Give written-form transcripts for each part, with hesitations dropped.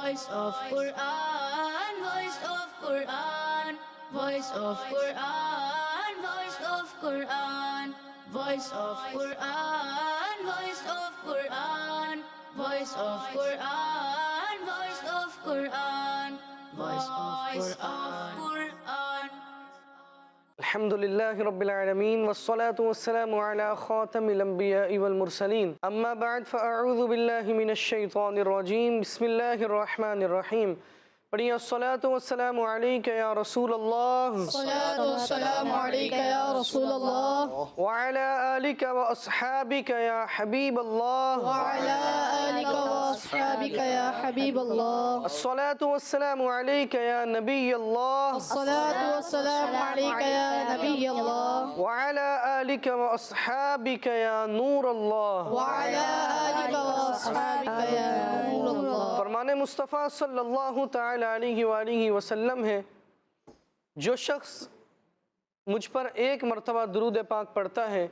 Voice of Quran, Voice of Quran, Voice of Quran, Voice of Quran, Voice of Quran, Voice of Quran, Voice of Quran, Voice of Quran, Voice of Quran. الحمدللہ رب العالمین والصلاة والسلام على خاتم الانبیاء والمرسلین اما بعد فاعوذ باللہ من الشیطان الرجیم بسم اللہ الرحمن الرحیم پڑھیے الصلاة والسلام علیکہ یا رسول اللہ الصلاة والسلام علیکہ یا رسول اللہ وعلى آلک واصحابک یا حبیب اللہ وعلی آلک واصحابک یا حبیب اللہ الصلاة والسلام علیکہ یا نبی اللہ الصلاة والسلام علیکہ یا نبی اللہ وعلى آلک واصحابک یا نور اللہ وعلی آلک واصحابک یا نور اللہ فرمان مصطفیٰ صلی اللہ تعالی علیہ وآلہ وسلم ہے جو شخص مجھ پر ایک مرتبہ درود پاک پڑھتا ہے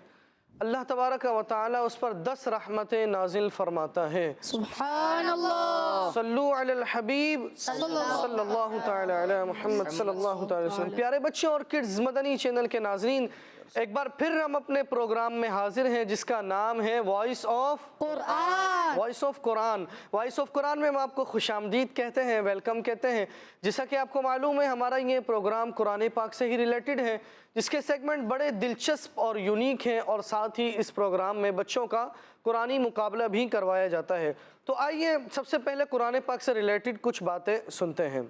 اللہ تبارک و تعالی اس پر 10 رحمتیں نازل فرماتا ہے سبحان اللہ صلو علی الحبیب صلی اللہ تعالی علی محمد صلی اللہ تعالی وسلم۔ پیارے بچوں اور کڈز مدنی چینل کے ناظرین، ایک بار پھر ہم اپنے پروگرام میں حاضر ہیں جس کا نام ہے voice of Quran voice of Quran. Voice of Quran میں ہم آپ کو خوش آمدید کہتے ہیں، ویلکم کہتے ہیں۔ جیسا کہ آپ کو معلوم ہے ہمارا یہ پروگرام قرآن پاک سے ہی ریلیٹڈ ہے، جس کے سیگمنٹ بڑے دلچسپ اور یونیک ہیں، اور ساتھ ہی اس پروگرام میں بچوں کا قرآنی مقابلہ بھی کروایا جاتا ہے۔ تو آئیے سب سے پہلے قرآن پاک سے ریلیٹڈ کچھ باتیں سنتے ہیں۔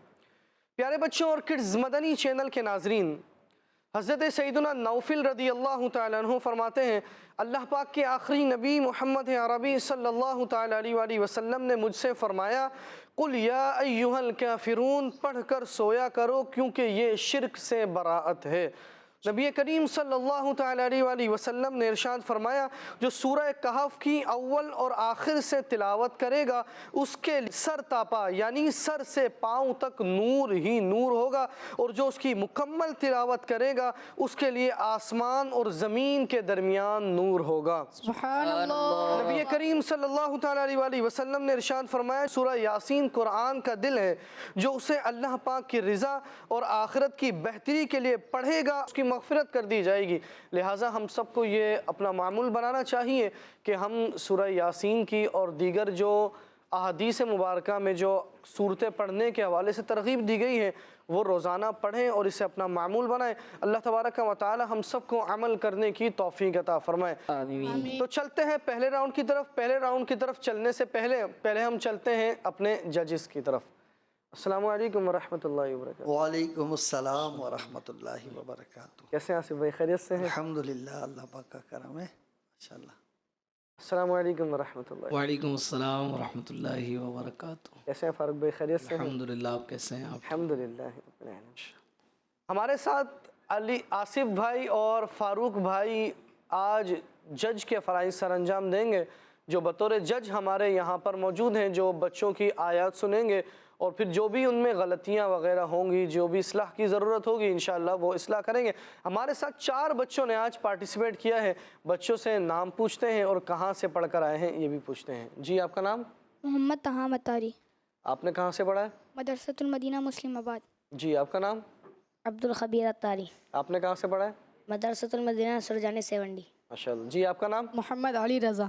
پیارے بچوں اور کڈز مدنی چینل کے ناظرین، حضرت سیدنا نوفل رضی اللہ تعالیٰ عنہ فرماتے ہیں اللہ پاک کے آخری نبی محمد عربی صلی اللہ تعالیٰ علیہ وآلہ وسلم نے مجھ سے فرمایا قُلْ یا ایہا الکافرون، پڑھ کر سویا کرو کیونکہ یہ شرک سے براءت ہے۔ نبی کریم صلی اللہ تعالیٰ علیہ وآلہ وسلم نے ارشاد فرمایا جو سورہ کہف کی اول اور آخر سے تلاوت کرے گا اس کے سر تاپا یعنی سر سے پاؤں تک نور ہی نور ہوگا، اور جو اس کی مکمل تلاوت کرے گا اس کے لیے آسمان اور زمین کے درمیان نور ہوگا۔ سبحان اللہ نبی کریم صلی اللہ تعالیٰ علیہ وآلہ وسلم نے ارشاد فرمایا سورہ یاسین قرآن کا دل ہے، جو اسے اللہ پاک کی رضا اور آخرت کی بہتری کے لیے پڑھے گا اس کی مغفرت کر دی جائے گی۔ لہٰذا ہم سب کو یہ اپنا معمول بنانا چاہیے کہ ہم سورہ یاسین کی اور دیگر جو احادیث مبارکہ میں جو صورتیں پڑھنے کے حوالے سے ترغیب دی گئی ہے وہ روزانہ پڑھیں اور اسے اپنا معمول بنائیں۔ اللہ تبارک و تعالی ہم سب کو عمل کرنے کی توفیق عطا فرمائے۔ تو چلتے ہیں پہلے راؤنڈ کی طرف۔ پہلے راؤنڈ کی طرف چلنے سے پہلے ہم چلتے ہیں اپنے ججز کی طرف۔ السلام علیکم ورحمۃ اللہ وبرکاتہ۔ وعلیکم السلام ورحمۃ اللہ وبرکاتہ۔ کیسے ہیں آصف بھائی، خیریت سے ہیں؟ الحمدللہ، اللہ پاک کا کرم ہے، ماشاءاللہ۔ السلام علیکم ورحمۃ اللہ۔ وعلیکم السلام ورحمۃ اللہ وبرکاتہ۔ کیسے ہیں فاروق بھائی، خیریت سے ہیں؟ الحمدللہ، آپ کیسے ہیں؟ آپ الحمدللہ رب العالمین۔ ہمارے ساتھ آصف بھائی اور فاروق بھائی آج جج کے فرائض سر انجام دیں گے، جو بطور جج ہمارے یہاں پر موجود ہیں، جو بچوں کی آیات سنیں گے اور پھر جو بھی ان میں غلطیاں وغیرہ ہوں گی، جو بھی اصلاح کی ضرورت ہوگی انشاءاللہ وہ اصلاح کریں گے۔ ہمارے ساتھ 4 بچوں نے آج پارٹیسپیٹ کیا ہے۔ بچوں سے نام پوچھتے ہیں اور کہاں سے پڑھ کر آئے ہیں یہ بھی پوچھتے ہیں۔ جی آپ کا نام؟ محمد طہا مطاری، آپ نے کہاں سے پڑھا ہے؟ مدرسۃ المدینہ مسلم آباد۔ جی آپ کا نام؟ عبدالخبیر عطاری، آپ نے کہاں سے پڑھا ہے؟ مدرسۃ المدینہ سرجان سیونڈی۔ ماشاءاللہ۔ جی آپ کا نام؟ محمد علی رضا،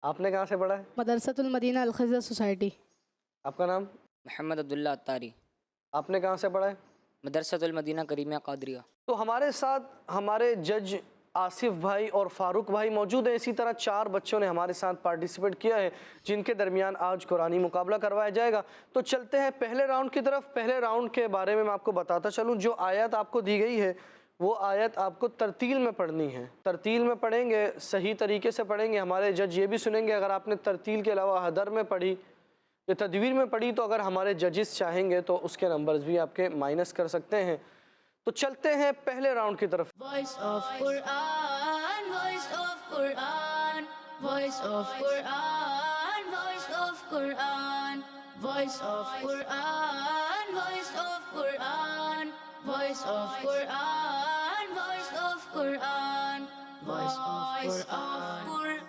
آپ نے کہاں سے پڑھا ہے؟ مدرسۃ المدینہ الخضر سوسائٹی۔ آپ کا نام؟ محمد عبداللہ عطاری، آپ نے کہاں سے پڑھا ہے؟ مدرسۃ المدینہ کریمیہ قادریہ۔ تو ہمارے ساتھ ہمارے جج آصف بھائی اور فاروق بھائی موجود ہیں۔ اسی طرح 4 بچوں نے ہمارے ساتھ پارٹیسپیٹ کیا ہے جن کے درمیان آج قرآنی مقابلہ کروایا جائے گا۔ تو چلتے ہیں پہلے راؤنڈ کی طرف۔ پہلے راؤنڈ کے بارے میں آپ کو بتاتا چلوں، جو آیت آپ کو دی گئی ہے وہ آیت آپ کو ترتیل میں پڑھنی ہے۔ ترتیل میں پڑھیں گے، صحیح طریقے سے پڑھیں گے۔ ہمارے جج یہ بھی سنیں گے اگر آپ نے ترتیل کے علاوہ حدر میں پڑھی یا تدویر میں پڑھی تو اگر ہمارے ججز چاہیں گے تو اس کے نمبرز بھی آپ کے مائنس کر سکتے ہیں۔ تو چلتے ہیں پہلے راؤنڈ کی طرف۔ Voice of Quran, Voice of Quran, Voice of Quran, Voice of Quran, Voice of Quran, Voice of Quran, Voice of Quran, Voice of Quran, Voice of Quran.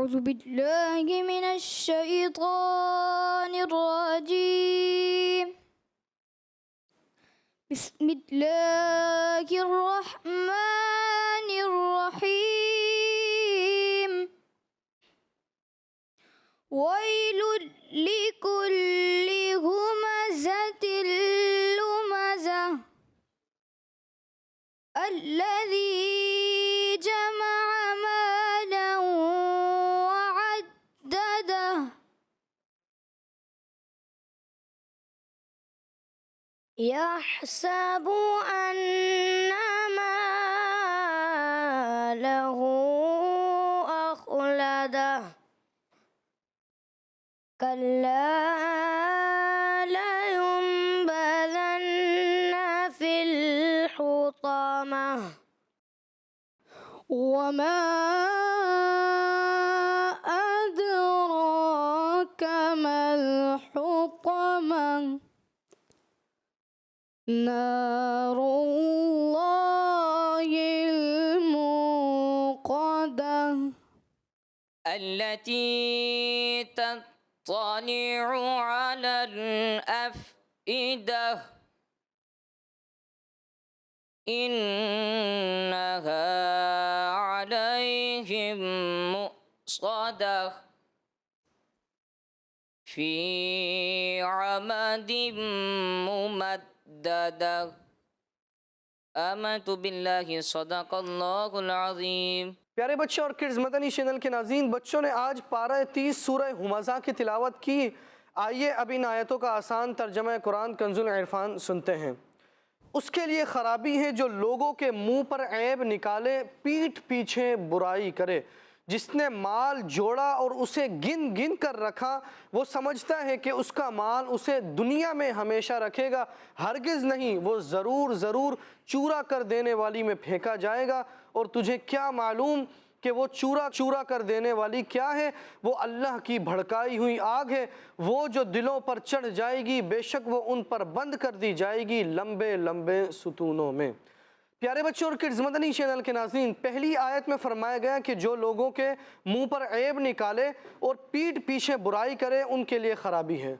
أعوذ بالله من الشيطان الرجيم بسم الله الرحمن الرحيم ويل لكل همزة لمزة الذي جمع مالا وعدده يحسب أن ماله أخلده كلا لينبذن في الحطمة وما أدراك ما الحطمة نار الله الموقدة التي تطلع على الأفئدة إنها عليهم مؤصدة في عمد ممددة آمنت بالله صدق الله العظيم. پیارے بچوں اور کڈز مدنی چینل کے ناظرین، بچوں نے آج پارہ 30 سورہ ہمزہ کی تلاوت کی. آئیے اب ان آیتوں کا آسان ترجمہ قرآن کنز العرفان سنتے ہیں. اس کے لیے خرابی ہے جو لوگوں کے منہ پر عیب نکالے، پیٹھ پیچھے برائی کرے. جس نے مال جوڑا اور اسے گن گن کر رکھا، وہ سمجھتا ہے کہ اس کا مال اسے دنیا میں ہمیشہ رکھے گا. ہرگز نہیں، وہ ضرور ضرور چورا کر دینے والی میں پھینکا جائے گا. اور تجھے کیا معلوم کہ وہ چورا کر دینے والی کیا ہے؟ وہ اللہ کی بھڑکائی ہوئی آگ ہے، وہ جو دلوں پر چڑھ جائے گی. بے شک وہ ان پر بند کر دی جائے گی لمبے لمبے ستونوں میں. پیارے بچوں اور کڈز مدنی چینل کے ناظرین، پہلی آیت میں فرمایا گیا کہ جو لوگوں کے منہ پر عیب نکالے اور پیٹھ پیچھے برائی کرے ان کے لیے خرابی ہے.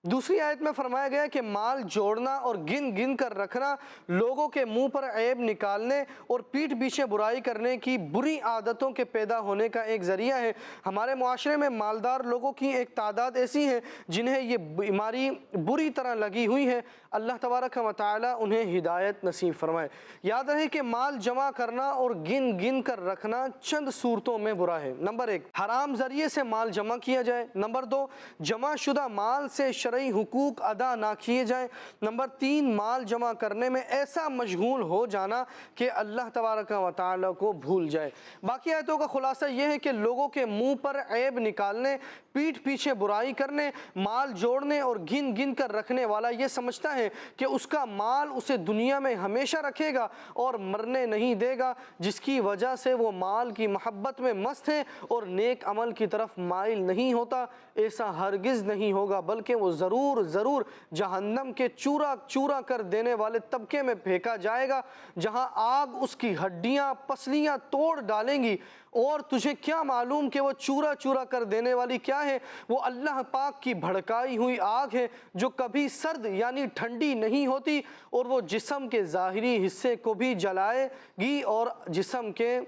دوسری آیت میں فرمایا گیا کہ مال جوڑنا اور گن گن کر رکھنا لوگوں کے منہ پر عیب نکالنے اور پیٹھ پیچھے برائی کرنے کی بری عادتوں کے پیدا ہونے کا ایک ذریعہ ہے. ہمارے معاشرے میں مالدار لوگوں کی ایک تعداد ایسی ہے جنہیں یہ بیماری بری طرح لگی ہوئی ہے. اللہ تبارک و تعالی انہیں ہدایت نصیب فرمائے. یاد رہے کہ مال جمع کرنا اور گن گن کر رکھنا چند صورتوں میں برا ہے. نمبر 1، حرام ذریعے سے مال جمع کیا جائے. نمبر 2، جمع شدہ مال سے شرعی حقوق ادا نہ کیے جائیں. نمبر 3، مال جمع کرنے میں ایسا مشغول ہو جانا کہ اللہ تبارک و تعالی کو بھول جائے. باقی آیتوں کا خلاصہ یہ ہے کہ لوگوں کے منہ پر عیب نکالنے، پیٹھ پیچھے برائی کرنے، مال جوڑنے اور گن گن کر رکھنے والا یہ سمجھتا ہے کہ اس کا مال اسے دنیا میں ہمیشہ رکھے گا اور مرنے نہیں دے گا، جس کی وجہ سے وہ مال کی محبت میں مست ہے اور نیک عمل کی طرف مائل نہیں ہوتا. ایسا ہرگز نہیں ہوگا، بلکہ وہ ضرور ضرور جہنم کے چورا کر دینے والے طبقے میں پھینکا جائے گا، جہاں آگ اس کی ہڈیاں پسلیاں توڑ ڈالیں گی. اور تجھے کیا معلوم کہ وہ چورا کر دینے والی کیا ہے؟ وہ اللہ پاک کی بھڑکائی ہوئی آگ ہے جو کبھی سرد یعنی ٹھنڈی نہیں ہوتی، اور وہ جسم کے ظاہری حصے کو بھی جلائے گی اور جسم کے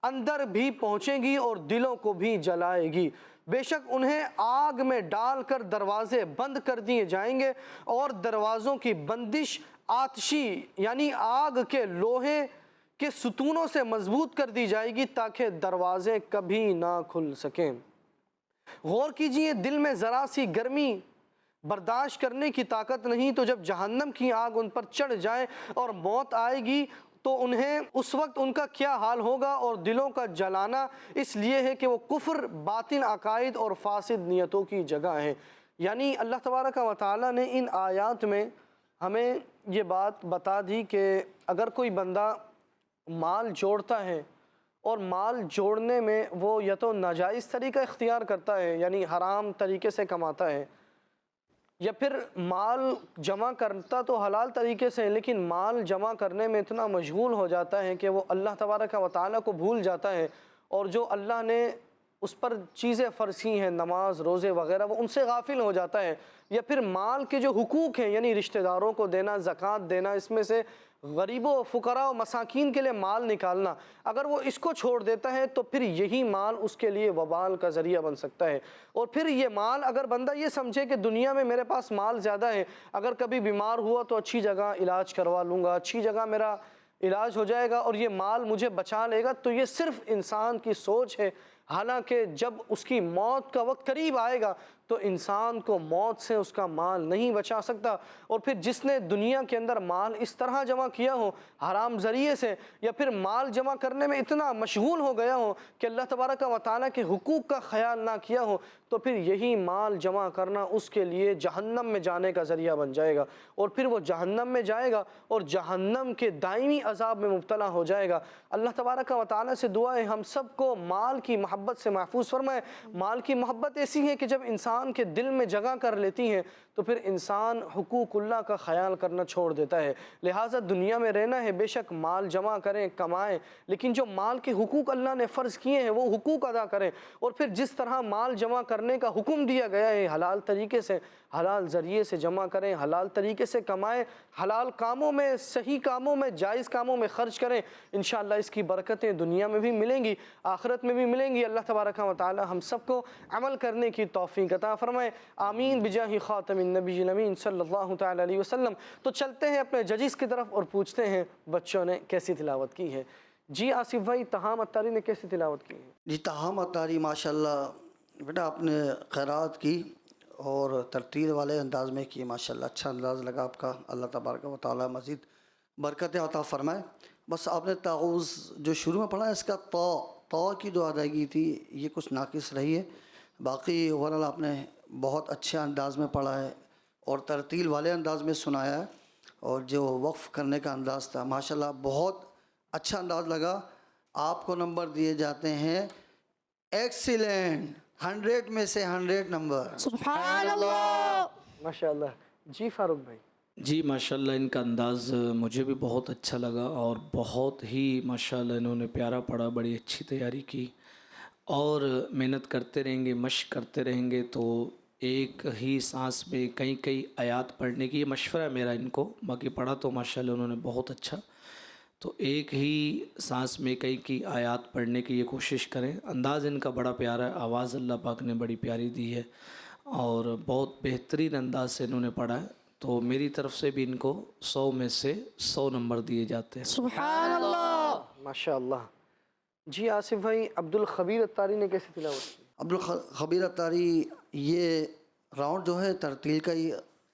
اندر بھی پہنچے گی اور دلوں کو بھی جلائے گی. بے شک انہیں آگ میں ڈال کر دروازے بند کر دیے جائیں گے اور دروازوں کی بندش آتشی یعنی آگ کے لوہے کے ستونوں سے مضبوط کر دی جائے گی تاکہ دروازے کبھی نہ کھل سکیں. غور کیجئے، دل میں ذرا سی گرمی برداشت کرنے کی طاقت نہیں، تو جب جہنم کی آگ ان پر چڑھ جائے اور موت آئے گی تو انہیں اس وقت ان کا کیا حال ہوگا. اور دلوں کا جلانا اس لیے ہے کہ وہ کفر، باطن عقائد اور فاسد نیتوں کی جگہ ہے. یعنی اللہ تبارک و تعالی نے ان آیات میں ہمیں یہ بات بتا دی کہ اگر کوئی بندہ مال جوڑتا ہے اور مال جوڑنے میں وہ یا تو ناجائز طریقہ اختیار کرتا ہے یعنی حرام طریقے سے کماتا ہے، یا پھر مال جمع کرتا تو حلال طریقے سے، لیکن مال جمع کرنے میں اتنا مشغول ہو جاتا ہے کہ وہ اللہ تبارک و تعالیٰ کو بھول جاتا ہے، اور جو اللہ نے اس پر چیزیں فرض کی ہیں نماز روزے وغیرہ وہ ان سے غافل ہو جاتا ہے، یا پھر مال کے جو حقوق ہیں یعنی رشتہ داروں کو دینا، زکوٰۃ دینا، اس میں سے غریبوں فقراء و مساکین کے لیے مال نکالنا، اگر وہ اس کو چھوڑ دیتا ہے تو پھر یہی مال اس کے لیے وبال کا ذریعہ بن سکتا ہے۔ اور پھر یہ مال اگر بندہ یہ سمجھے کہ دنیا میں میرے پاس مال زیادہ ہے، اگر کبھی بیمار ہوا تو اچھی جگہ علاج کروا لوں گا، اچھی جگہ میرا علاج ہو جائے گا اور یہ مال مجھے بچا لے گا، تو یہ صرف انسان کی سوچ ہے۔ حالانکہ جب اس کی موت کا وقت قریب آئے گا تو انسان کو موت سے اس کا مال نہیں بچا سکتا۔ اور پھر جس نے دنیا کے اندر مال اس طرح جمع کیا ہو حرام ذریعے سے، یا پھر مال جمع کرنے میں اتنا مشغول ہو گیا ہو کہ اللہ تبارک و تعالیٰ کے حقوق کا خیال نہ کیا ہو، تو پھر یہی مال جمع کرنا اس کے لیے جہنم میں جانے کا ذریعہ بن جائے گا، اور پھر وہ جہنم میں جائے گا اور جہنم کے دائمی عذاب میں مبتلا ہو جائے گا۔ اللہ تبارک و تعالیٰ سے دعا ہے ہم سب کو مال کی محبت سے محفوظ فرمائے۔ مال کی محبت ایسی ہے کہ جب انسان کے دل میں جگہ کر لیتی ہے تو پھر انسان حقوق اللہ کا خیال کرنا چھوڑ دیتا ہے۔ لہٰذا دنیا میں رہنا ہے، بے شک مال جمع کریں، کمائیں، لیکن جو مال کے حقوق اللہ نے فرض کیے ہیں وہ حقوق ادا کریں۔ اور پھر جس طرح مال جمع کرنے کا حکم دیا گیا ہے حلال طریقے سے، حلال ذریعے سے جمع کریں، حلال طریقے سے کمائیں، حلال کاموں میں، صحیح کاموں میں، جائز کاموں میں خرچ کریں، انشاءاللہ اس کی برکتیں دنیا میں بھی ملیں گی، آخرت میں بھی ملیں گی۔ اللہ تبارک و تعالی ہم سب کو عمل کرنے کی توفیق عطا فرمائے، آمین بجاہ خاتم النبی الامین صلی اللہ تعالی علیہ وسلم۔ تو چلتے ہیں اپنے ججز کی طرف اور پوچھتے ہیں بچوں نے کیسی تلاوت کی ہے۔ جی آصف بھائی، تہام اتاری نے کیسی تلاوت کی ہے؟ جی تہام اتاری ماشاءاللہ بیٹا آپ نے قرات کی اور ترتیل والے انداز میں کی، ماشاءاللہ اچھا انداز لگا آپ کا۔ اللہ تبارک و تعالی مزید برکتیں عطا فرمائے۔ بس آپ نے تعوذ جو شروع میں پڑھا ہے اس کا تو کی جو ادائیگی تھی یہ کچھ ناقص رہی ہے، باقی اوورال آپ نے بہت اچھے انداز میں پڑھا ہے اور ترتیل والے انداز میں سنایا ہے، اور جو وقف کرنے کا انداز تھا ماشاءاللہ بہت اچھا انداز لگا۔ آپ کو نمبر دیے جاتے ہیں ایکسیلنٹ، 100 میں سے 100 نمبر۔ سبحان اللہ۔ ماشاءاللہ۔ جی فاروق بھائی۔ جی ماشاءاللہ ان کا انداز مجھے بھی بہت اچھا لگا، اور بہت ہی ماشاءاللہ انہوں نے پیارا پڑھا، بڑی اچھی تیاری کی، اور محنت کرتے رہیں گے، مشق کرتے رہیں گے تو ایک ہی سانس میں کئی آیات پڑھنے کی، یہ مشورہ ہے میرا ان کو، باقی پڑھا تو ماشاءاللہ انہوں نے بہت اچھا، تو ایک ہی سانس میں کئی آیات پڑھنے کی یہ کوشش کریں۔ انداز ان کا بڑا پیارا ہے، آواز اللہ پاک نے بڑی پیاری دی ہے، اور بہت بہترین انداز سے انہوں نے پڑھا ہے، تو میری طرف سے بھی ان کو 100 میں سے 100 نمبر دیے جاتے ہیں۔ سبحان اللہ۔ ماشاءاللہ۔ جی آصف بھائی، عبدالخبیر اتاری نے کیسی تلاوت کی؟ عبدالخبیر اتاری، یہ راؤنڈ جو ہے ترتیل کا ہی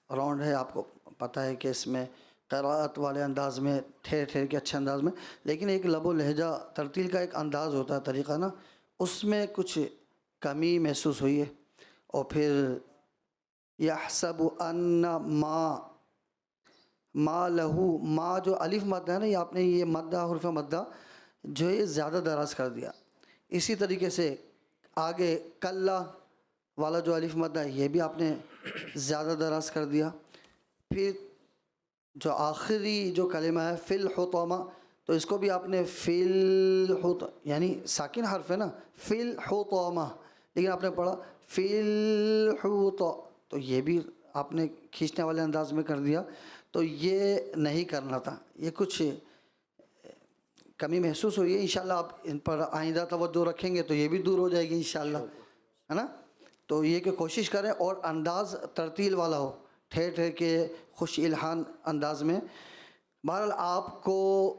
راؤنڈ ہے، آپ کو پتہ ہے کہ اس میں قراءت والے انداز میں ٹھہر کے اچھے انداز میں، لیکن ایک لب و لہجہ ترتیل کا ایک انداز ہوتا ہے، طریقہ نا، اس میں کچھ کمی محسوس ہوئی ہے۔ اور پھر یحسب ان ما لہو، ما جو الف مد ہے نا، یہ آپ نے یہ مدہ حرف مدہ جو ہے زیادہ دراز کر دیا۔ اسی طریقے سے آگے کلا والا جو الف مدہ ہے یہ بھی آپ نے زیادہ دراز کر دیا۔ پھر جو آخری جو کلمہ ہے فی الحطمہ، تو اس کو بھی آپ نے فی الحطمہ، یعنی ساکن حرف ہے نا، فی الحطمہ، لیکن آپ نے پڑھا فی الحطمہ، تو یہ بھی آپ نے کھینچنے والے انداز میں کر دیا، تو یہ نہیں کرنا تھا، یہ کچھ کمی محسوس ہوئی ہے۔ انشاءاللہ آپ ان پر آئندہ توجہ رکھیں گے تو یہ بھی دور ہو جائے گی انشاءاللہ، ہے نا۔ تو یہ کہ کوشش کریں اور انداز ترتیل والا ہو، ٹھہر کے خوش الحان انداز میں۔ بہرحال آپ کو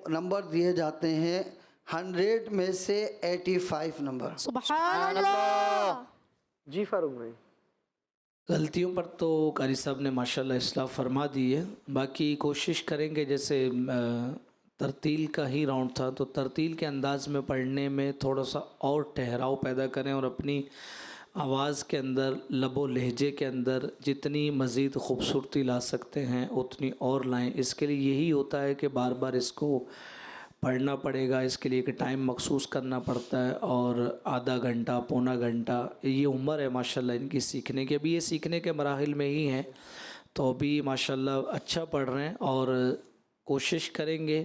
نمبر دیے جاتے ہیں 100 میں سے 85 نمبر۔ سبحان اللہ۔ جی فاروق بھائی۔ غلطیوں پر تو قاری صاحب نے ماشاءاللہ اصلاح فرما دی ہے، باقی کوشش کریں گے جیسے ترتیل کا ہی راؤنڈ تھا تو ترتیل کے انداز میں پڑھنے میں تھوڑا سا اور ٹھہراؤ پیدا کریں، اور اپنی آواز کے اندر، لب و لہجے کے اندر جتنی مزید خوبصورتی لا سکتے ہیں اتنی اور لائیں۔ اس کے لیے یہی ہوتا ہے کہ بار بار اس کو پڑھنا پڑے گا، اس کے لیے ایک ٹائم مخصوص کرنا پڑتا ہے، اور آدھا گھنٹہ، پونا گھنٹہ، یہ عمر ہے ماشاءاللہ ان کی سیکھنے کی، ابھی یہ سیکھنے کے مراحل میں ہی ہیں، تو ابھی ماشاءاللہ اچھا پڑھ رہے ہیں، اور کوشش کریں گے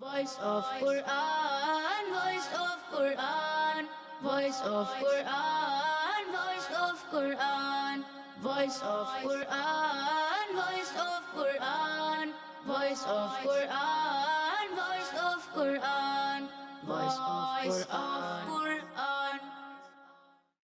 Voice of Quran, voice of Quran, voice of Quran, voice of Quran, voice of Quran, voice of Quran, voice of Quran, voice of Quran, voice of Quran.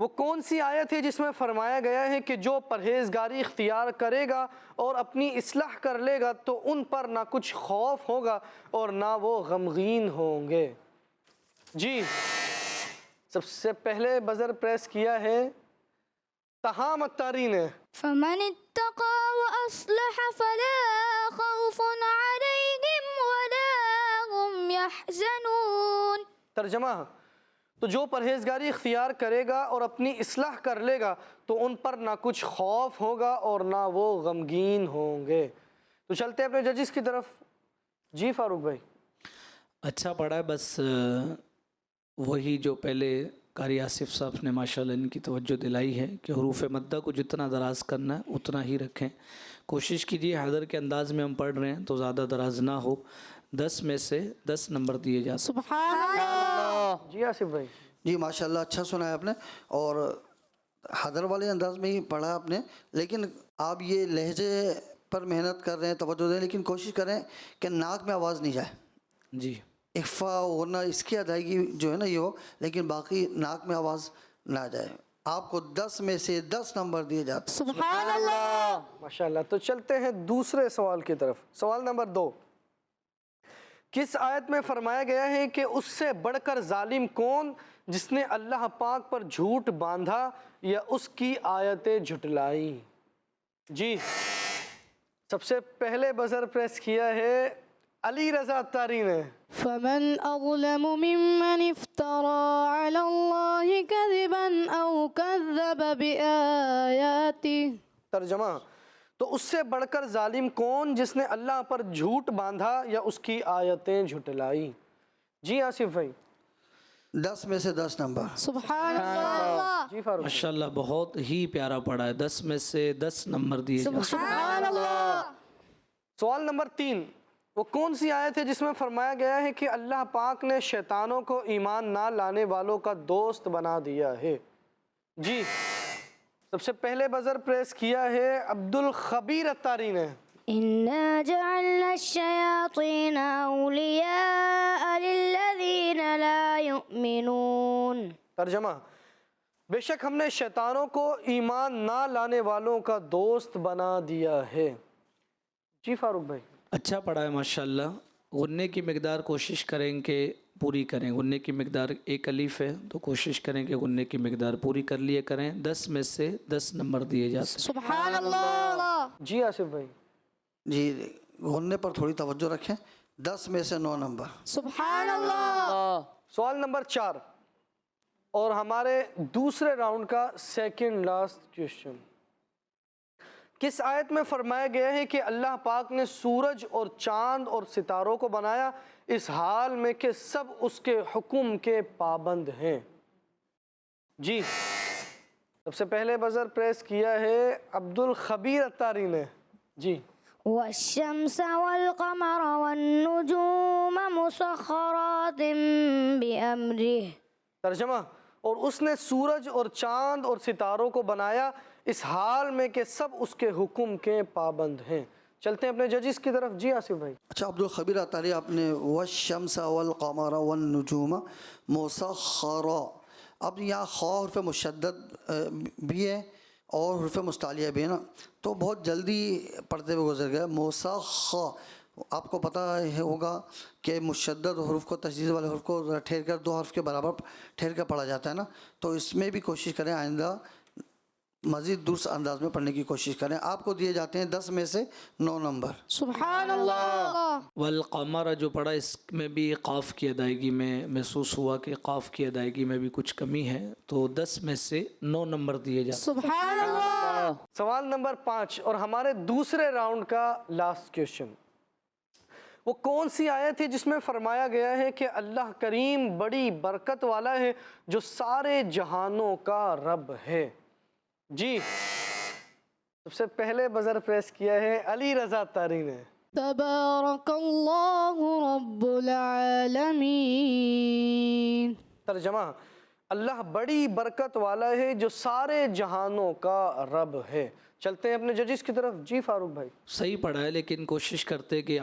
وہ کون سی آیت ہے جس میں فرمایا گیا ہے کہ جو پرہیزگاری اختیار کرے گا اور اپنی اصلاح کر لے گا تو ان پر نہ کچھ خوف ہوگا اور نہ وہ غمگین ہوں گے؟ جی سب سے پہلے بزر پریس کیا ہے تہام اتاری نے۔ فمن اتقى وأصلح فلا خوف عليهم ولا هم يحزنون۔ ترجمہ، تو جو پرہیزگاری اختیار کرے گا اور اپنی اصلاح کر لے گا تو ان پر نہ کچھ خوف ہوگا اور نہ وہ غمگین ہوں گے۔ تو چلتے ہیں اپنے ججز کی طرف۔ جی فاروق بھائی۔ اچھا پڑھا ہے، بس وہی جو پہلے قاری آصف صاحب نے ماشاءاللہ ان کی توجہ دلائی ہے کہ حروف مدہ کو جتنا دراز کرنا ہے اتنا ہی رکھیں۔ کوشش کیجیے حیدر کے انداز میں ہم پڑھ رہے ہیں تو زیادہ دراز نہ ہو۔ 10 میں سے 10 نمبر دیے جا سکتے۔ سبحان اللہ۔ جی آصف بھائی۔ جی ماشاءاللہ اچھا سنا ہے آپ نے، اور حیدر والے انداز میں ہی پڑھا آپ نے، لیکن آپ یہ لہجے پر محنت کر رہے ہیں، توجہ دیں، لیکن کوشش کریں کہ ناک میں آواز نہیں جائے۔ جی اخفا ورنہ اس کی ادائیگی جو ہے نا یہ ہو، لیکن باقی ناک میں آواز نہ جائے۔ آپ کو 10 میں سے 10 نمبر دیے جاتے ہیں۔ سبحان اللہ۔ ماشاءاللہ۔ تو چلتے ہیں دوسرے سوال کی طرف۔ سوال نمبر 2، کس آیت میں فرمایا گیا ہے کہ اس سے بڑھ کر ظالم کون جس نے اللہ پاک پر جھوٹ باندھا یا اس کی آیتیں جھٹلائی؟ جی سب سے پہلے بزر پریس کیا ہے علی رضا اتاری نے۔ فمن أظلم ممن افترى على الله كذبا أو كذب بآياته۔ ترجمہ، تو اس سے بڑھ کر ظالم کون جس نے اللہ پر جھوٹ باندھا یا اس کی آیتیں جھٹلائی؟ جی آصف بھائی۔ 10 میں سے 10 نمبر۔ سبحان اللہ۔ جی فاروق۔ ماشاءاللہ بہت ہی پیارا پڑھا ہے۔ 10 میں سے 10 نمبر دیے جا سکتے۔ سبحان اللہ۔ سوال نمبر 3، وہ کون سی آیت ہے جس میں فرمایا گیا ہے کہ اللہ پاک نے شیطانوں کو ایمان نہ لانے والوں کا دوست بنا دیا ہے؟ جی سب سے پہلے بزر پریس کیا ہے عبد الخبیر اتاری نے۔ إنا جعلنا الشياطين أولياء للذين لا يؤمنون۔ ترجمہ، بے شک ہم نے شیطانوں کو ایمان نہ لانے والوں کا دوست بنا دیا ہے۔ جی فاروق بھائی۔ اچھا پڑھا ہے ماشاءاللہ۔ غنے کی مقدار کوشش کریں کہ پوری کریں۔ غنے کی مقدار 1 الف ہے تو کوشش کریں کہ غنے کی مقدار پوری کر لیے کریں۔ 10 میں سے 10 نمبر دیے جا سکتے۔ سبحان اللہ۔ جی آصف بھائی۔ جی غنے پر تھوڑی توجہ رکھیں۔ 10 میں سے 9 نمبر۔ سبحان اللہ۔ سوال نمبر 4 اور ہمارے دوسرے راؤنڈ کا سیکنڈ لاسٹ کویسچن، کس آیت میں فرمایا گیا ہے کہ اللہ پاک نے سورج اور چاند اور ستاروں کو بنایا اس حال میں کہ سب اس کے حکم کے پابند ہیں؟ جی سب سے پہلے بزر پریس کیا ہے عبد الخبیر اتاری نے۔ جی والشمس والقمر والنجوم مسخرات بأمره۔ ترجمہ، اور اس نے سورج اور چاند اور ستاروں کو بنایا اس حال میں کہ سب اس کے حکم کے پابند ہیں۔ چلتے ہیں اپنے ججز کی طرف۔ جی آصف بھائی۔ اچھا عبد الخبیر اتاری، آپ نے والشمس والقمر والنجوم مسخرا، اب یہاں خا حرف مشدد بھی ہے اور حرف مستعلیہ بھی ہے نا، تو بہت جلدی پڑھتے ہوئے گزر گیا۔ مسخ، آپ کو پتہ ہوگا کہ مشدد حروف کو، تشدید والے حروف کو ذرا ٹھہر کر 2 حرف کے برابر ٹھہر کر پڑھا جاتا ہے نا، تو اس میں بھی کوشش کریں آئندہ مزید درست انداز میں پڑھنے کی کوشش کریں۔ آپ کو دیے جاتے ہیں 10 میں سے 9 نمبر۔ سبحان اللہ۔ والقمر جو پڑھا اس میں بھی قاف کی ادائیگی میں محسوس ہوا کہ قاف کی ادائیگی میں بھی کچھ کمی ہے، تو 10 میں سے 9 نمبر دیے جا سکتے۔ سبحان اللہ۔ سوال نمبر 5 اور ہمارے دوسرے راؤنڈ کا لاسٹ کویسچن، وہ کون سی آیت ہے جس میں فرمایا گیا ہے کہ اللہ کریم بڑی برکت والا ہے جو سارے جہانوں کا رب ہے؟ جی سب سے پہلے بزر پریس کیا ہے علی رضا اتاری نے۔ تبارک اللہ رب العالمین۔ ترجمہ، اللہ بڑی برکت والا ہے جو سارے جہانوں کا رب ہے۔ چلتے ہیں اپنے ججز کی طرف۔ جی فاروق بھائی۔ صحیح پڑھا ہے، لیکن کوشش کرتے کہ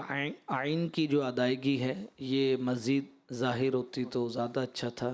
آئین کی جو ادائیگی ہے یہ مزید ظاہر ہوتی تو زیادہ اچھا تھا۔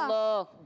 Allah.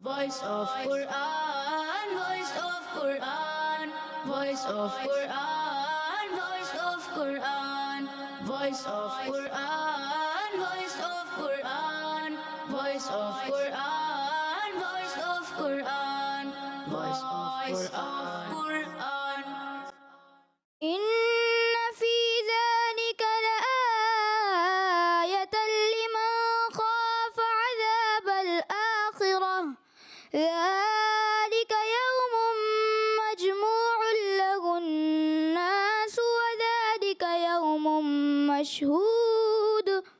Voice of Quran, voice of Quran, voice of Quran, voice of Quran, voice of Quran, voice of Quran, voice of Quran, voice of Quran, voice of Quran. إن في ذلك لآية لمن خاف عذاب الآخرة ذلك يوم مجموع له الناس وذلك يوم مشهود.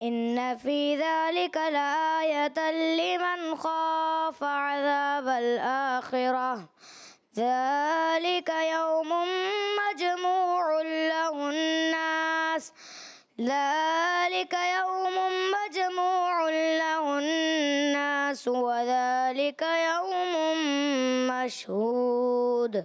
إن في ذلك لآية لمن خاف عذاب الآخرة ذلك يوم مجموع له الناس ذلك يوم مجموع له الناس وذلك يوم مشهود.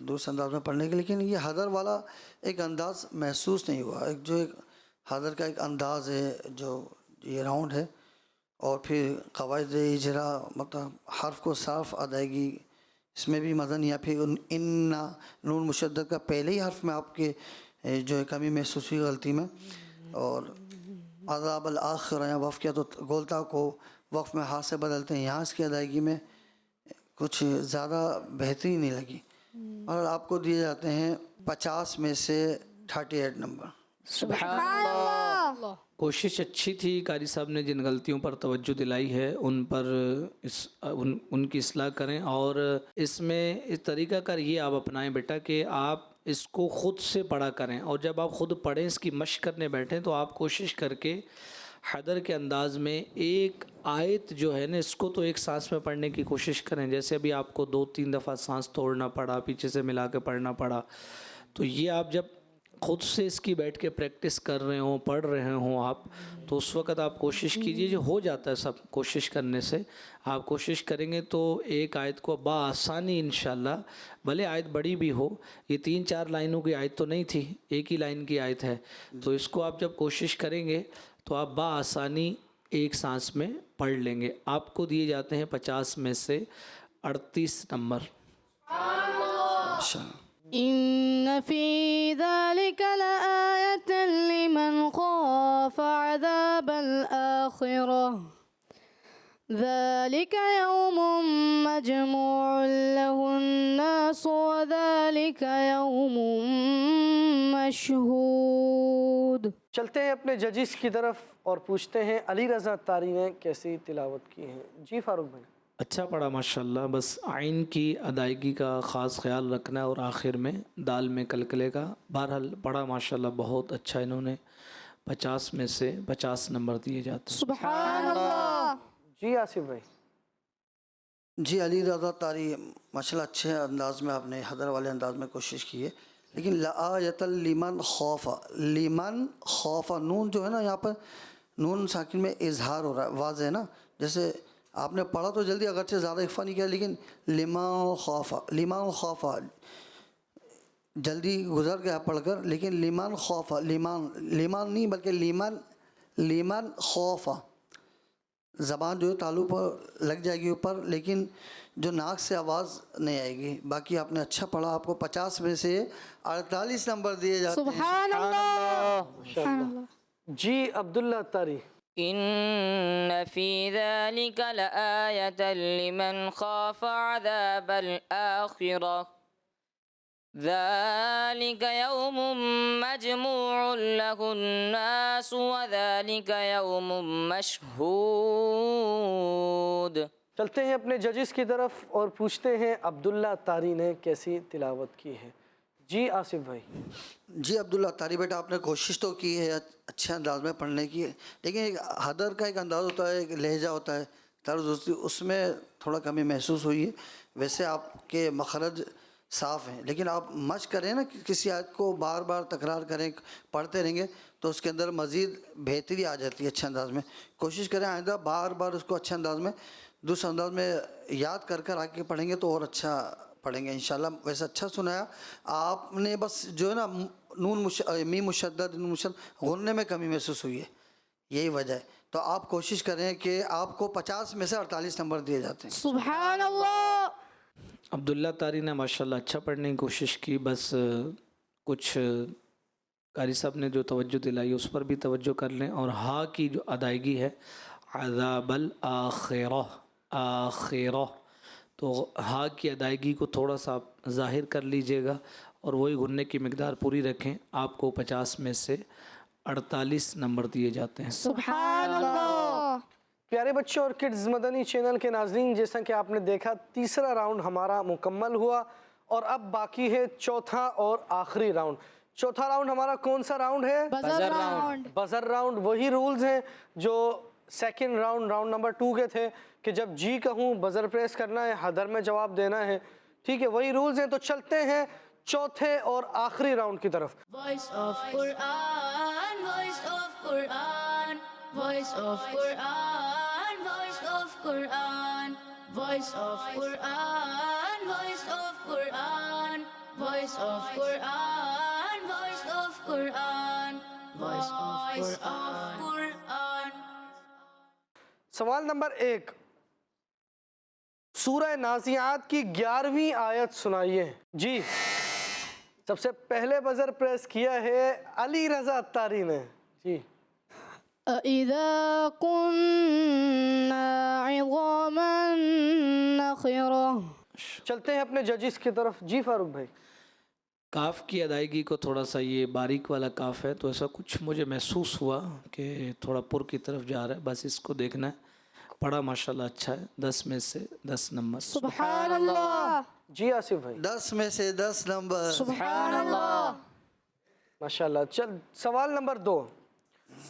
دوسرے انداز میں پڑھنے کے، لیکن یہ حدر والا ایک انداز محسوس نہیں ہوا. ایک حدر کا ایک انداز ہے جو یہ راؤنڈ ہے، اور پھر قواعد اجرا مطلب حرف کو صاف ادائیگی، اس میں بھی مزہ نہیں آیا. پھر ان نون مشدد کا پہلے ہی حرف میں آپ کے جو ہے کمی محسوس ہوئی غلطی میں. اور عذاب الآخرہ یا وقف کیا تو گولتا کو وقف میں ہاتھ سے بدلتے ہیں، یہاں اس کی ادائیگی میں کچھ زیادہ بہتری نہیں لگی. اور آپ کو دیے جاتے ہیں 50 میں سے 38 نمبر. سبحان اللہ. کوشش اچھی تھی، قاری صاحب نے جن غلطیوں پر توجہ دلائی ہے ان پر ان کی اصلاح کریں. اور اس میں اس طریقہ کار یہ آپ اپنائیں بیٹا کہ آپ اس کو خود سے پڑھا کریں، اور جب آپ خود پڑھیں اس کی مشق کرنے بیٹھیں تو آپ کوشش کر کے حدر کے انداز میں ایک آیت جو ہے نا اس کو تو ایک سانس میں پڑھنے کی کوشش کریں. جیسے ابھی آپ کو 2-3 دفعہ سانس توڑنا پڑا، پیچھے سے ملا کے پڑھنا پڑا، تو یہ آپ جب خود سے اس کی بیٹھ کے پریکٹس کر رہے ہوں، پڑھ رہے ہوں آپ، تو اس وقت آپ کوشش کیجئے. جو ہو جاتا ہے سب کوشش کرنے سے. آپ کوشش کریں گے تو ایک آیت کو بآسانی انشاءاللہ، بھلے آیت بڑی بھی ہو، یہ 3-4 لائنوں کی آیت تو نہیں تھی، ایک ہی لائن کی آیت ہے، تو اس کو آپ جب کوشش کریں گے تو آپ بآسانی ایک سانس میں پڑھ لیں گے. آپ کو دیے جاتے ہیں 50 میں سے 38 نمبر. إن في ذلك لآية لمن خاف عذاب الآخرة ذلك يوم مجموع له الناس وذلك يوم مشهود. چلتے ہیں اپنے ججز کی طرف اور پوچھتے ہیں علی رضا طاری نے کیسی تلاوت کی ہے. جی فاروق بھائی. اچھا پڑھا ماشاءاللہ، بس عین کی ادائیگی کا خاص خیال رکھنا ہے اور آخر میں دال میں کلکلے کا. بہرحال پڑھا ماشاءاللہ، بہت اچھا. انہوں نے 50 میں سے 50 نمبر دیے جاتے ہیں. سبحان اللہ. جی آصف بھائی. جی علی رضا طاری ماشاءاللہ اچھے انداز میں آپ نے حدر والے انداز میں کوشش کی ہے. لیکن لآیۃ لمن خوف، لمن خوف، نون جو ہے نا یہاں پر نون ساکن میں اظہار ہو رہا ہے، واضح ہے نا. جیسے آپ نے پڑھا تو جلدی اگرچہ زیادہ اخفا نہیں کیا، لیکن لمن خوف، لمن خوف جلدی گزر گیا پڑھ کر. لیکن لمن خوف، لمن نہیں بلکہ لمن خوف، زبان جو ہے تالو پر لگ جائے گی اوپر، لیکن جو ناک سے آواز نہیں آئے گی. باقی آپ نے اچھا پڑھا. آپ کو 50 میں سے 48 نمبر دیے جاتے ہیں. سبحان اللہ. جی عبداللہ طاری. إن في ذلك لآية لمن خاف عذاب الآخرة ذلك يوم مجموع له الناس وذلك يوم مشهود. چلتے ہیں اپنے ججز کی طرف اور پوچھتے ہیں عبداللہ طاری نے کیسی تلاوت کی ہے. جی آصف بھائی. جی عبداللہ طاری بیٹا آپ نے کوشش تو کی ہے اچھے انداز میں پڑھنے کی، لیکن ایک حدر کا ایک انداز ہوتا ہے، ایک لہجہ ہوتا ہے، طرز ہوتی ہے، اس میں تھوڑا کمی محسوس ہوئی ہے. ویسے آپ کے مخرج صاف ہیں، لیکن آپ مشق کریں نا، کسی آیت کو بار بار تکرار کریں، پڑھتے رہیں گے تو اس کے اندر مزید بہتری آ جاتی ہے. اچھے انداز میں کوشش کریں آئندہ بار بار اس کو اچھے انداز میں دوسرے انداز میں یاد کر کر آگے پڑھیں گے تو اور اچھا پڑھیں گے انشاءاللہ. ویسے اچھا سنایا آپ نے، بس جو ہے نا نون میم مشدد نون مشدد غننے میں کمی محسوس ہوئی ہے، یہی وجہ ہے. تو آپ کوشش کریں کہ آپ کو 50 میں سے 48 نمبر دیے جاتے ہیں. سبحان اللہ. عبداللہ طاری نے ماشاءاللہ اچھا پڑھنے کی کوشش کی، بس کچھ قاری صاحب نے جو توجہ دلائی اس پر بھی توجہ کر لیں. اور ہا کی جو ادائیگی ہے عذاب الآخرہ، آخرہ، تو ہا کی ادائیگی کو تھوڑا سا آپ ظاہر کر لیجئے گا اور وہی غننے کی مقدار پوری رکھیں. آپ کو 50 میں سے 48 نمبر دیے جاتے ہیں. سبحان اللہ. پیارے بچوں اور کڈز مدنی چینل کے ناظرین، جیسا کہ آپ نے دیکھا تیسرا راؤنڈ ہمارا مکمل ہوا اور اب باقی ہے چوتھا اور آخری راؤنڈ. چوتھا راؤنڈ ہمارا کون سا راؤنڈ ہے؟ Buzzer round. Buzzer round. وہی رولز ہیں جو سیکنڈ راؤنڈ نمبر 2 کے تھے کہ جب جی کہوں بزر پریس کرنا ہے، حدر میں جواب دینا ہے. ٹھیک ہے، وہی رولز ہیں. تو چلتے ہیں چوتھے اور آخری راؤنڈ کی طرف. Voice of Quran, voice of Quran, voice of Quran, voice of Quran, voice of Quran, voice of Quran, voice of Quran, voice of Quran, voice of Quran. سوال نمبر 1، سورہ نازعات کی 11ویں آیت سنائیے جی۔ سب سے پہلے بزر پریس کیا ہے علی رضا اتاری نے جی۔ أَإِذَا كُنَّا عِظَامًا نَخِرَةً. چلتے ہیں اپنے ججز کی طرف جی فاروق بھائی۔ کاف کی ادائیگی کو تھوڑا سا یہ باریک والا کاف ہے، تو ایسا کچھ مجھے محسوس ہوا کہ تھوڑا پر کی طرف جا رہا ہے، بس اس کو دیکھنا ہے۔ پڑھا ماشاءاللہ اچھا ہے، 10 میں سے 10 نمبر۔ سبحان اللہ، جی آصف بھائی 10 میں سے 10 نمبر۔ سبحان اللہ، ماشاءاللہ۔ چل سوال نمبر 2،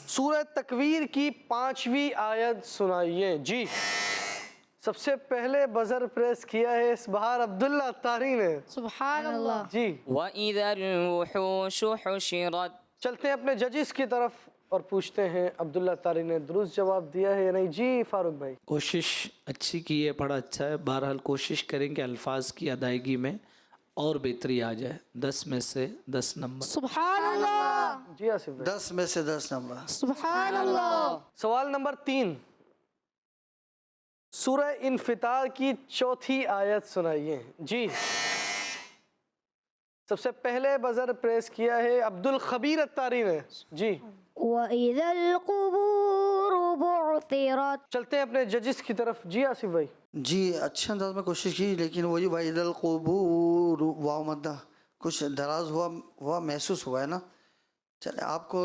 سورہ تکویر کی 5ویں آیت سنائیے جی۔ سب سے پہلے بزر پریس کیا ہے اسبہار عبداللہ اتاری نے سبحان اللہ، جی۔ وَإِذَا الْوُحُوشُ حُشِرَتْ. چلتے ہیں اپنے ججز کی طرف اور پوچھتے ہیں عبداللہ اتاری نے درست جواب دیا ہے یا نہیں جی فاروق بھائی۔ کوشش اچھی کی ہے، پڑھا اچھا ہے، بہرحال کوشش کریں کہ الفاظ کی ادائیگی میں اور بہتری آ جائے۔ 10 میں سے 10 نمبر۔ سبحان اللہ، جی آصف بھائی 10 میں سے 10 نمبر۔ سبحان اللہ، سوال نمبر 3، سورہ انفطار کی 4تھی آیت سنائیے جی۔ سب سے پہلے بزر پریس کیا ہے عبدالخبیر اتاری نے جی۔ وَإِذَا الْقُبُورُ بُعْثِرَتْ. چلتے ہیں اپنے ججز کی طرف جی آصف بھائی۔ جی اچھا انداز میں کوشش کی، لیکن وہی وَإِذَا الْقُبُورُ واو مدہ کچھ دراز ہوا محسوس ہوا ہے نا۔ چلے آپ کو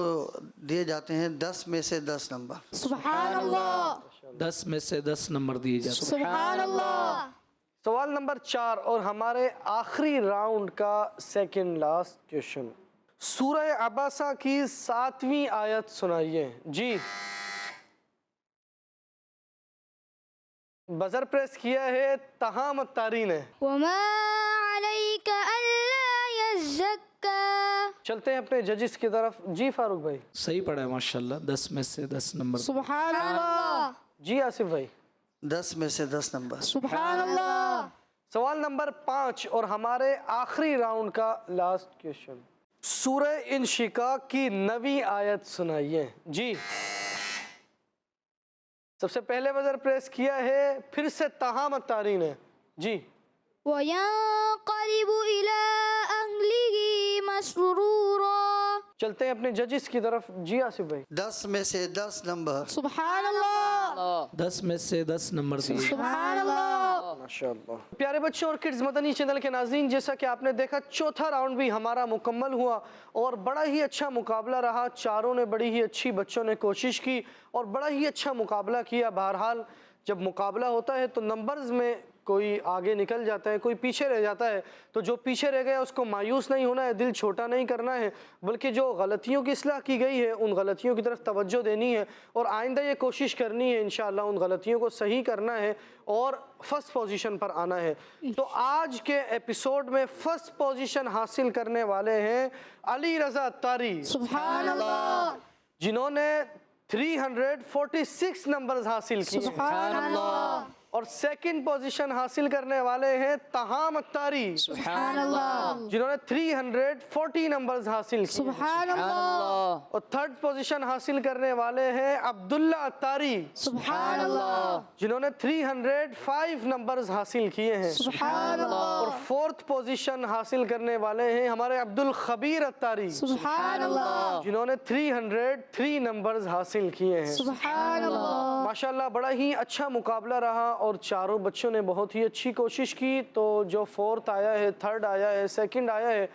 دیے جاتے ہیں 10 میں سے 10 نمبر۔ سبحان اللہ، 10 میں سے 10 نمبر دیے جاتے ہیں۔ سبحان اللہ، سوال نمبر 4 اور ہمارے آخری راؤنڈ کا سیکنڈ لاسٹ کویشچن، سورہ عباسہ کی 7ویں آیت سنائیے جی۔ بزر پریس کیا ہے تہام اتاری نے۔ وما عليك ألا يزكى. چلتے ہیں اپنے ججز کی طرف جی فاروق بھائی۔ صحیح پڑھا ہے ماشاءاللہ، 10 میں سے 10 نمبر۔ سبحان اللہ، جی آصف بھائی 10 میں سے 10 نمبر۔ سبحان اللہ، سوال نمبر 5 اور ہمارے آخری راؤنڈ کا لاسٹ کویشچن، سورہ انشقاق کی 9ویں آیت سنائیے جی۔ سب سے پہلے بزر پریس کیا ہے پھر سے تہام اتاری نے جی۔ وينقلب إلى أهله مسرورا. چلتے ہیں اپنے ججز کی طرف جی آصف بھائی۔ 10 میں سے 10 نمبر۔ سبحان اللہ، 10 میں سے 10 نمبر دیے۔ سبحان اللہ، ماشاءاللہ۔ پیارے بچوں اور کڈز مدنی چینل کے ناظرین، جیسا کہ آپ نے دیکھا چوتھا راؤنڈ بھی ہمارا مکمل ہوا اور بڑا ہی اچھا مقابلہ رہا۔ چاروں نے بڑی ہی اچھی بچوں نے کوشش کی اور بڑا ہی اچھا مقابلہ کیا۔ بہرحال جب مقابلہ ہوتا ہے تو نمبرز میں کوئی آگے نکل جاتا ہے، کوئی پیچھے رہ جاتا ہے، تو جو پیچھے رہ گیا اس کو مایوس نہیں ہونا ہے، دل چھوٹا نہیں کرنا ہے، بلکہ جو غلطیوں کی اصلاح کی گئی ہے ان غلطیوں کی طرف توجہ دینی ہے اور آئندہ یہ کوشش کرنی ہے انشاءاللہ ان غلطیوں کو صحیح کرنا ہے اور فرسٹ پوزیشن پر آنا ہے۔ تو آج کے ایپیسوڈ میں فرسٹ پوزیشن حاصل کرنے والے ہیں علی رضا اتاری، سبحان اللہ، جنہوں نے 346 نمبرز حاصل کیے ہیں، سبحان اللہ، اور سیکنڈ پوزیشن حاصل کرنے والے ہیں تہام اتاری، سبحان اللہ، جنہوں نے 340 نمبرز حاصل کیے، سبحان اللہ، اور تھرڈ پوزیشن حاصل کرنے والے ہیں عبداللہ اتاری، سبحان اللہ، جنہوں نے 305 نمبرز حاصل کیے ہیں، سبحان اللہ، اور فورتھ پوزیشن حاصل کرنے والے ہیں ہمارے عبدالخبیر اتاری، سبحان اللہ، جنہوں نے 303 نمبرز حاصل کیے ہیں۔ سبحان اللہ، ماشاءاللہ بڑا ہی اچھا مقابلہ رہا اور چاروں بچوں نے بہت ہی اچھی کوشش کی۔ تو جو فورتھ آیا ہے، تھرڈ آیا ہے، سیکنڈ آیا ہے،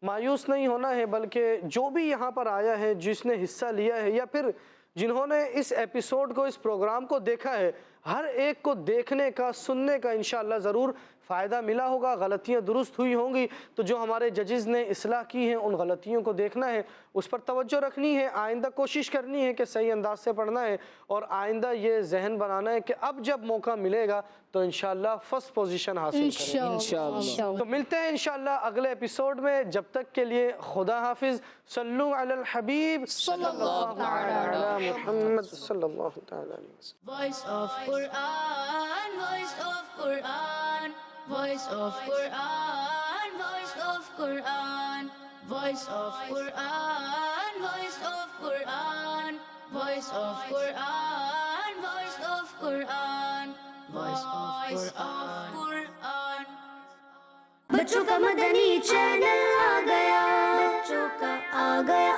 مایوس نہیں ہونا ہے، بلکہ جو بھی یہاں پر آیا ہے، جس نے حصہ لیا ہے یا پھر جنہوں نے اس ایپیسوڈ کو، اس پروگرام کو دیکھا ہے، ہر ایک کو دیکھنے کا، سننے کا انشاءاللہ ضرور فائدہ ملا ہوگا، غلطیاں درست ہوئی ہوں گی۔ تو جو ہمارے ججز نے اصلاح کی ہیں ان غلطیوں کو دیکھنا ہے، اس پر توجہ رکھنی ہے، آئندہ کوشش کرنی ہے کہ صحیح انداز سے پڑھنا ہے اور آئندہ یہ ذہن بنانا ہے کہ اب جب موقع ملے گا تو انشاءاللہ فرسٹ پوزیشن حاصل کریں گے۔ انشاءاللہ، تو ملتے ہیں انشاءاللہ اگلے ایپیسوڈ میں، جب تک کے لیے خدا حافظ۔ صلو علی الحبیب صلی اللہ علی محمد صلی اللہ تعالی علیہ وسلم۔ Voice of Quran, voice of Quran, voice of Quran, voice of Quran, voice of Quran, voice of Quran, voice of Quran, voice of Quran, voice of Quran. بچوں کا مدنی چینل آ گیا، بچوں کا آ گیا